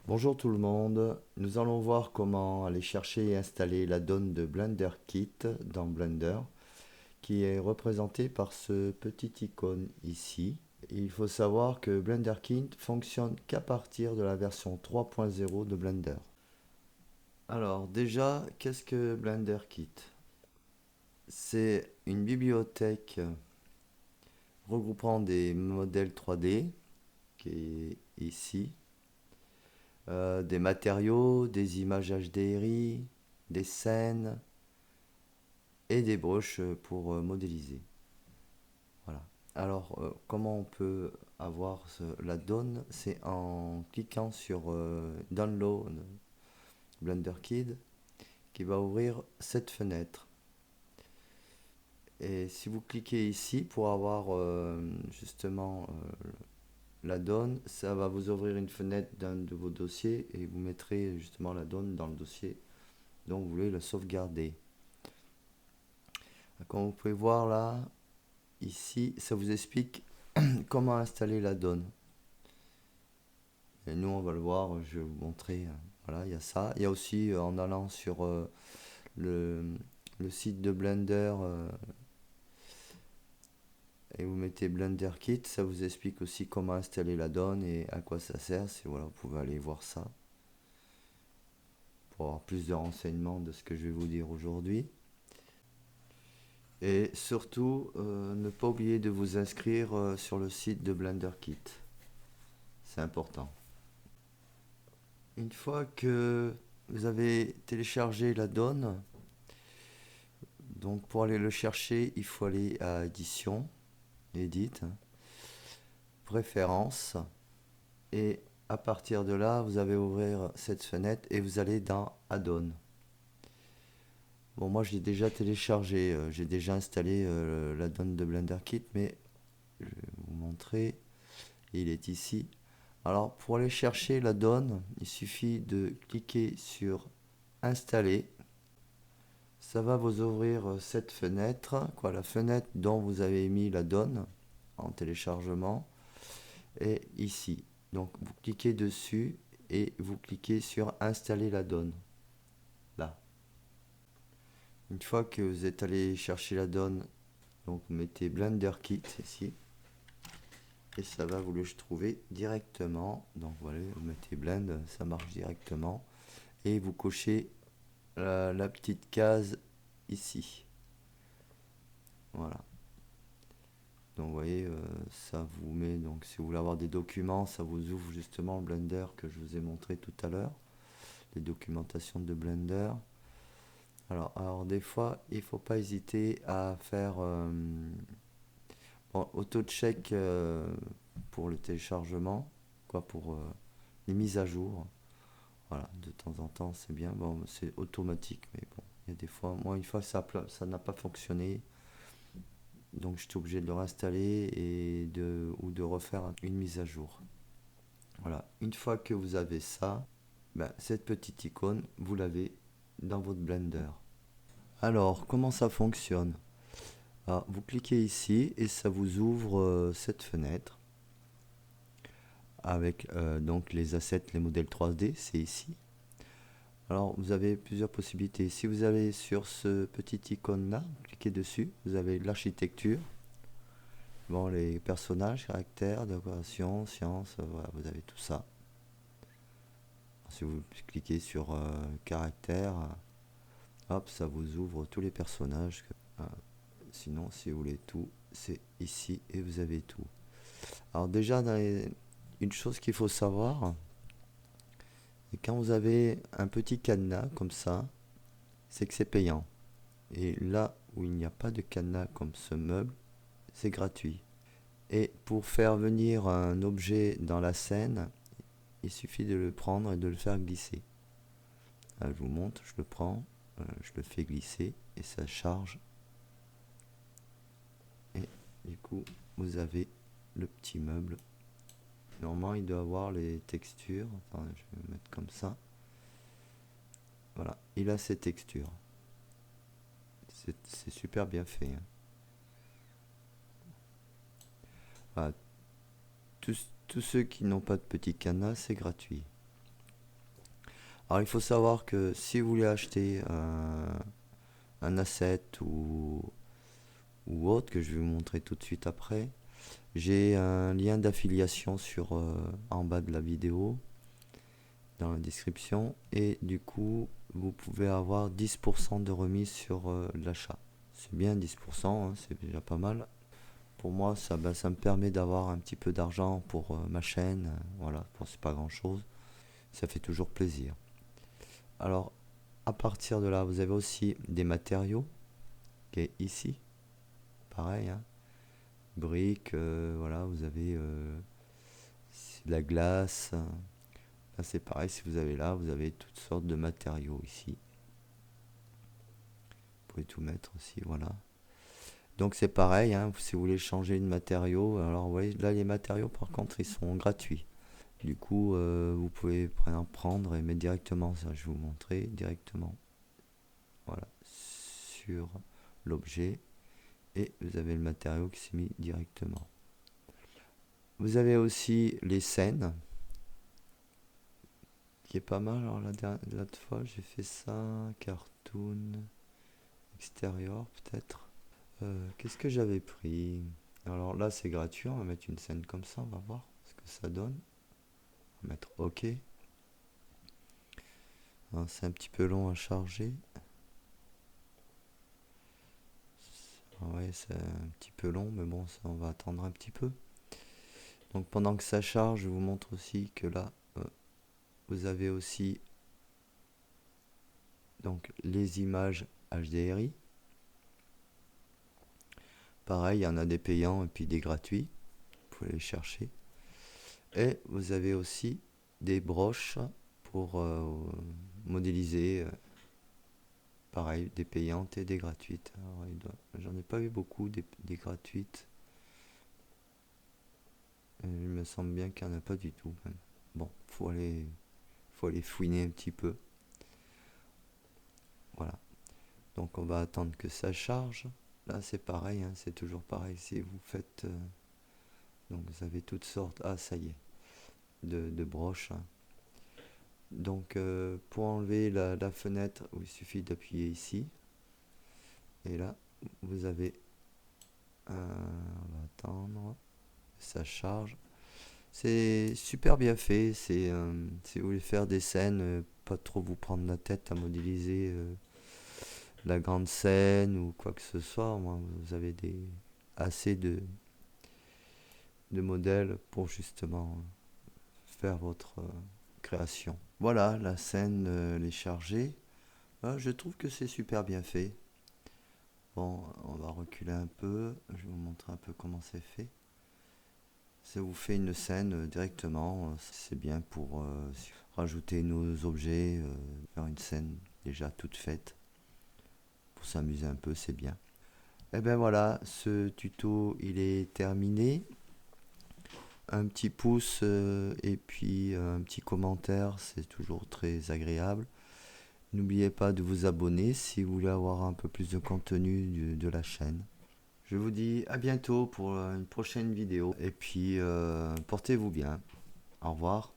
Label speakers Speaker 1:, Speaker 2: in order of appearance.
Speaker 1: Bonjour tout le monde, nous allons voir comment aller chercher et installer l'add-on de BlenderKit dans Blender, qui est représenté par ce petit icône ici. Il faut savoir que BlenderKit fonctionne qu'à partir de la version 3.0 de Blender. Alors déjà, qu'est-ce que BlenderKit? C'est une bibliothèque regroupant des modèles 3D, qui est ici. Des matériaux, des images HDRI, des scènes et des brushes pour modéliser. Voilà. Alors, comment on peut avoir la donne? C'est en cliquant sur Download Blender Kit qui va ouvrir cette fenêtre. Et si vous cliquez ici pour avoir justement la donne, ça va vous ouvrir une fenêtre d'un de vos dossiers et vous mettrez justement la donne dans le dossier dont vous voulez le sauvegarder. Comme vous pouvez voir là, ici, ça vous explique comment installer la donne. Et nous, on va le voir, je vais vous montrer. Voilà, il y a ça. Il y a aussi, en allant sur le, le site de Blender et vous mettez Blender Kit, ça vous explique aussi comment installer la donne et à quoi ça sert. Voilà, vous pouvez aller voir ça pour avoir plus de renseignements de ce que je vais vous dire aujourd'hui. Et surtout, ne pas oublier de vous inscrire sur le site de Blender Kit. C'est important. Une fois que vous avez téléchargé la donne, donc pour aller le chercher, il faut aller à Édition, Edit, Préférences, et à partir de là, vous allez ouvrir cette fenêtre et vous allez dans Add-on. Bon, moi j'ai déjà téléchargé, j'ai déjà installé la donne de Blender Kit, mais je vais vous montrer. Il est ici. Alors pour aller chercher la donne, il suffit de cliquer sur Installer. Ça va vous ouvrir cette fenêtre, la fenêtre dont vous avez mis la donne en téléchargement, est ici. Donc vous cliquez dessus et vous cliquez sur Installer la donne. Là. Une fois que vous êtes allé chercher la donne, donc vous mettez Blender Kit ici. Et ça va vous le trouver directement. Donc voilà, vous mettez Blend, ça marche directement. Et vous cochez la petite case ici. Voilà. Donc vous voyez, ça vous met, donc si vous voulez avoir des documents, ça vous ouvre justement le Blender que je vous ai montré tout à l'heure. Les documentations de Blender. Alors des fois, il ne faut pas hésiter à faire auto-check pour le téléchargement, pour les mises à jour. Voilà, de temps en temps, c'est bien. Bon, c'est automatique, mais bon, il y a des fois, moi, une fois, ça n'a pas fonctionné. Donc, j'étais obligé de le réinstaller ou de refaire une mise à jour. Voilà, une fois que vous avez ça, cette petite icône, vous l'avez dans votre Blender. Alors, comment ça fonctionne? Vous cliquez ici et ça vous ouvre cette fenêtre avec donc les assets, les modèles 3D, c'est ici. Alors, vous avez plusieurs possibilités. Si vous allez sur ce petit icône-là, cliquez dessus, vous avez l'architecture, bon, les personnages, caractères, décoration, science, voilà, vous avez tout ça. Si vous cliquez sur caractère, hop, ça vous ouvre tous les personnages. Sinon, si vous voulez tout, c'est ici et vous avez tout. Alors déjà, une chose qu'il faut savoir, c'est quand vous avez un petit cadenas comme ça, c'est que c'est payant. Et là où il n'y a pas de cadenas comme ce meuble, c'est gratuit. Et pour faire venir un objet dans la scène, il suffit de le prendre et de le faire glisser. Là, je vous montre, je le prends, je le fais glisser et ça charge. Et du coup, vous avez le petit meuble. Normalement, il doit avoir les textures. Enfin, je vais le mettre comme ça. Voilà, il a ses textures. C'est super bien fait. Voilà. Tous ceux qui n'ont pas de petit cadenas, c'est gratuit. Alors il faut savoir que si vous voulez acheter un asset ou autre, que je vais vous montrer tout de suite après, j'ai un lien d'affiliation en bas de la vidéo, dans la description, et du coup vous pouvez avoir 10% de remise sur l'achat. C'est bien 10%, hein, c'est déjà pas mal. Pour moi, ça me permet d'avoir un petit peu d'argent pour ma chaîne. Voilà, bon, c'est pas grand chose. Ça fait toujours plaisir. Alors, à partir de là, vous avez aussi des matériaux, qui est ici. Pareil, hein. Briques, voilà, vous avez de la glace. Là, c'est pareil, si vous avez là, vous avez toutes sortes de matériaux ici. Vous pouvez tout mettre aussi, voilà. Donc c'est pareil, hein, si vous voulez changer de matériau, alors ouais, là les matériaux par contre ils sont gratuits. Du coup vous pouvez en prendre et mettre directement, ça je vais vous montrer directement, voilà, sur l'objet, et vous avez le matériau qui s'est mis directement. Vous avez aussi les scènes, qui est pas mal. Alors l'autre fois j'ai fait ça, cartoon, extérieur peut-être. Qu'est-ce que j'avais pris? Alors là c'est gratuit, on va mettre une scène comme ça, on va voir ce que ça donne. On va mettre OK. C'est un petit peu long à charger. Ouais, c'est un petit peu long, mais bon, ça, on va attendre un petit peu. Donc pendant que ça charge, je vous montre aussi que là, vous avez aussi donc les images HDRI. Pareil, il y en a des payants et puis des gratuits. Vous pouvez les chercher. Et vous avez aussi des broches pour modéliser. Pareil, des payantes et des gratuites. J'en ai pas eu beaucoup des gratuites. Il me semble bien qu'il n'y en a pas du tout. Même. Bon, faut aller fouiner un petit peu. Voilà. Donc on va attendre que ça charge. Là c'est pareil, hein, c'est toujours pareil. Si vous faites... donc vous avez toutes sortes... Ah ça y est. De broches. Hein. Donc pour enlever la fenêtre, il suffit d'appuyer ici. Et là, vous avez... on va attendre. Ça charge. C'est super bien fait. Si vous voulez faire des scènes, pas trop vous prendre la tête à modéliser la grande scène ou quoi que ce soit, vous avez assez de modèles pour justement faire votre création. Voilà, la scène elle est chargée. Je trouve que c'est super bien fait. Bon, on va reculer un peu. Je vais vous montrer un peu comment c'est fait. Ça vous fait une scène directement. C'est bien pour rajouter nos objets, faire une scène déjà toute faite. Pour s'amuser un peu, c'est bien. Et ben voilà, ce tuto il est terminé. Un petit pouce et puis un petit commentaire, c'est toujours très agréable. N'oubliez pas de vous abonner si vous voulez avoir un peu plus de contenu de la chaîne. Je vous dis à bientôt pour une prochaine vidéo et puis portez-vous bien. Au revoir.